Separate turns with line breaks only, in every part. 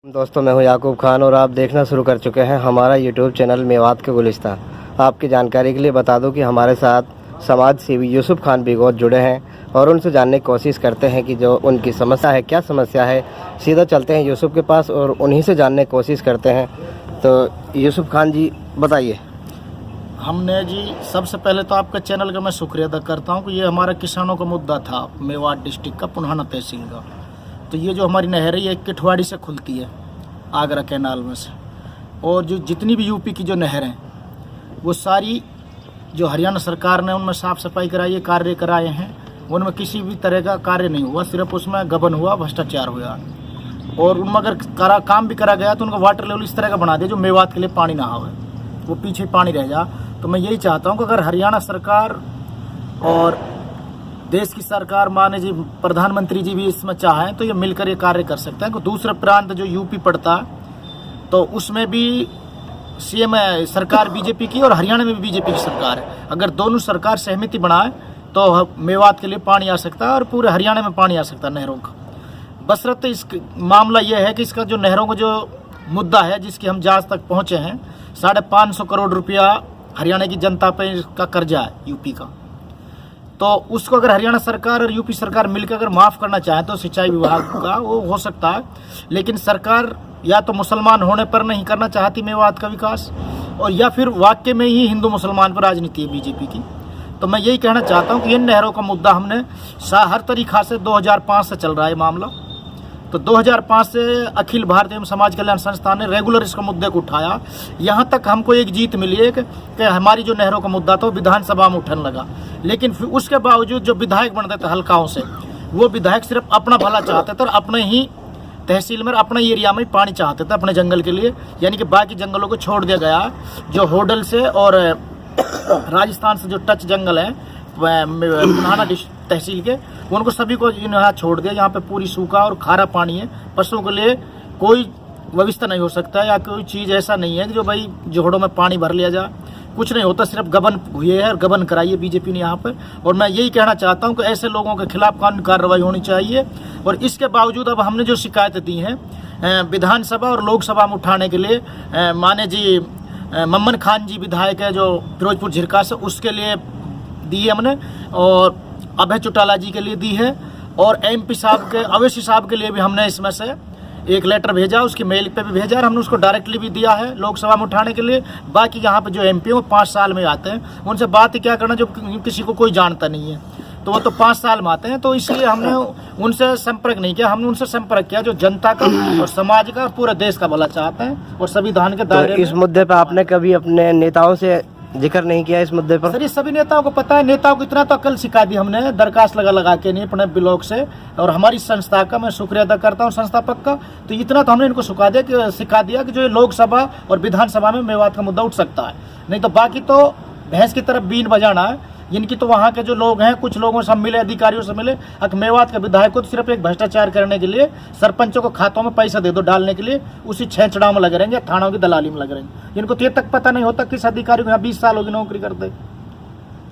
दोस्तों, मैं हूं याकूब खान और आप देखना शुरू कर चुके हैं हमारा यूट्यूब चैनल मेवात के गुलिस्तान। आपकी जानकारी के लिए बता दूं कि हमारे साथ समाज सेवी यूसुफ खान बिगौत जुड़े हैं और उनसे जानने की कोशिश करते हैं कि जो उनकी समस्या है, क्या समस्या है। सीधा चलते हैं यूसुफ के पास और उन्हीं से जानने की कोशिश करते हैं। तो यूसुफ खान जी बताइए।
हमने जी सबसे पहले तो आपका चैनल का मैं शुक्रिया अदा करता हूं कि ये हमारा किसानों का मुद्दा था, मेवात डिस्ट्रिक्ट का पुनहाना तहसील का। तो ये जो हमारी नहर है ये किठवाड़ी से खुलती है आगरा कैनाल में से, और जो जितनी भी यूपी की जो नहर हैं वो सारी जो हरियाणा सरकार ने उनमें साफ़ सफाई कराई है, कार्य कराए हैं, उनमें किसी भी तरह का कार्य नहीं हुआ, सिर्फ उसमें गबन हुआ, भ्रष्टाचार हुआ। और उनमें अगर काम भी करा गया तो उनका वाटर लेवल इस तरह का बना दिया जो मेवात के लिए पानी ना आवे, वो पीछे पानी रह जा। तो मैं यही चाहता हूँ कि अगर हरियाणा सरकार और देश की सरकार माने जी प्रधानमंत्री जी भी इसमें चाहें तो ये मिलकर ये कार्य कर सकते हैं। तो दूसरे प्रांत जो यूपी पड़ता है तो उसमें भी सीएम सरकार बीजेपी की और हरियाणा में भी बीजेपी की सरकार है। अगर दोनों सरकार सहमति बनाए तो मेवात के लिए पानी आ सकता है और पूरे हरियाणा में पानी आ सकता है नहरों का। बसरत इस मामला ये है कि इसका जो नहरों का जो मुद्दा है जिसकी हम जांच तक पहुँचे हैं, 550 करोड़ रुपया हरियाणा की जनता पे इसका कर्जा है यूपी का। तो उसको अगर हरियाणा सरकार और यूपी सरकार मिलकर अगर माफ़ करना चाहे तो सिंचाई विभाग का वो हो सकता है। लेकिन सरकार या तो मुसलमान होने पर नहीं करना चाहती मेवात का विकास, और या फिर वाकई में ही हिंदू मुसलमान पर राजनीति है बीजेपी की। तो मैं यही कहना चाहता हूँ कि इन नहरों का मुद्दा हमने हर तरीक़ा से 2005 से चल रहा है मामला। तो 2005 से अखिल भारतीय एवं समाज कल्याण संस्थान ने रेगुलर इसको मुद्दे को उठाया। यहाँ तक हमको एक जीत मिली है कि हमारी जो नहरों का मुद्दा था वो विधानसभा में उठने लगा। लेकिन फिर उसके बावजूद जो विधायक बनते थे हल्काओं से, वो विधायक सिर्फ अपना भला चाहते थे और अपने ही तहसील में अपने एरिया में पानी चाहते थे अपने जंगल के लिए, यानी कि बाकी जंगलों को छोड़ दिया गया। जो होडल से और राजस्थान से जो टच जंगल है पुनहाना तहसील के, उनको सभी को यहाँ छोड़ दिया। यहाँ पे पूरी सूखा और खारा पानी है, पशुओं के लिए कोई व्यवस्था नहीं हो सकता या कोई चीज़ ऐसा नहीं है कि जो भाई जोहड़ों में पानी भर लिया जाए, कुछ नहीं होता, सिर्फ गबन हुए है और गबन कराई है बीजेपी ने यहाँ पर। और मैं यही कहना चाहता हूँ कि ऐसे लोगों के खिलाफ कानूनी कार्रवाई होनी चाहिए। और इसके बावजूद अब हमने जो शिकायतें दी हैं विधानसभा और लोकसभा में उठाने के लिए, माने जी मम्मन खान जी विधायक है जो फिरोजपुर झिरका से, उसके लिए दी है हमने, और अभय चौटाला जी के लिए दी है, और एमपी साहब के अवैसी साहब के लिए भी हमने इसमें से एक लेटर भेजा, उसकी मेल पे भी भेजा और हमने उसको डायरेक्टली भी दिया है लोकसभा में उठाने के लिए। बाकी यहाँ पे जो एमपी वो 5 साल में आते हैं, उनसे बात ही क्या करना जो किसी को कोई जानता नहीं है, तो वो तो 5 साल में आते हैं। तो इसलिए हमने उनसे संपर्क नहीं किया, हमने उनसे संपर्क किया जो जनता का और समाज का और पूरे देश का भला चाहते हैं और संविधान के दायरे में।
इस मुद्दे पर आपने कभी अपने नेताओं से जिक्र नहीं किया इस मुद्दे पर?
सर ये सभी नेताओं को पता है, नेताओं को इतना तो अकल सिखा दी हमने, दरखास्त लगा के नहीं अपने ब्लॉक से, और हमारी संस्था का मैं शुक्रिया अदा करता हूँ संस्थापक का। तो इतना तो हमने इनको सिखा दिया कि जो ये लोकसभा और विधानसभा में मेवात का मुद्दा उठ सकता है, नहीं तो बाकी तो भैंस की तरफ बीन बजाना है। इनकी तो वहाँ के जो लोग हैं, कुछ लोगों से मिले, अधिकारियों से मिले, मेवात के विधायक को तो सिर्फ एक भ्रष्टाचार करने के लिए, सरपंचों को खातों में पैसा दे दो डालने के लिए, उसी छेंचड़ाओं में लगे रहेंगे, थानों की दलाली में लगे रहेंगे। इनको तो ये तक पता नहीं होता किस अधिकारी को यहाँ 20 साल होगी नौकरी करते।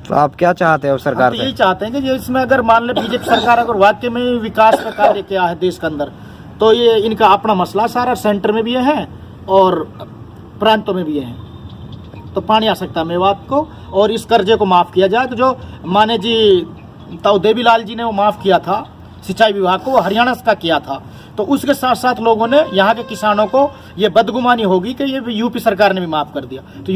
तो आप क्या चाहते हो सरकार से?
यही चाहते हैं कि इसमें अगर मान ले बीजेपी सरकार अगर वाकई में विकास का कार्य किया है देश के अंदर, तो ये इनका अपना मसला सारा सेंटर में भी है और प्रांतों में भी है, तो पानी आ सकता है मेवात को, और इस कर्जे को माफ़ किया जाए। तो जो माने जी ताऊ देवीलाल जी ने वो माफ़ किया था सिंचाई विभाग को, वो हरियाणा का किया था, तो उसके साथ साथ लोगों ने यहाँ के किसानों को ये बदगुमानी होगी कि ये यूपी सरकार ने भी माफ़ कर दिया। तो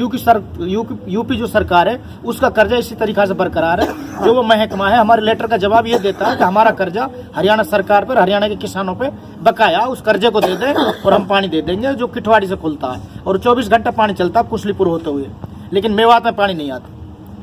यूपी जो सरकार है उसका कर्जा इसी तरीक़ा से बरकरार है। जो वो महकमा है हमारे लेटर का जवाब ये देता है कि हमारा कर्जा हरियाणा सरकार पर, हरियाणा के किसानों पर बकाया, उस कर्जे को दे दें और हम पानी दे देंगे जो किठवाड़ी से खुलता है, और 24 घंटा पानी चलता है कुशलीपुर होते हुए, लेकिन मेवात में पानी नहीं आता।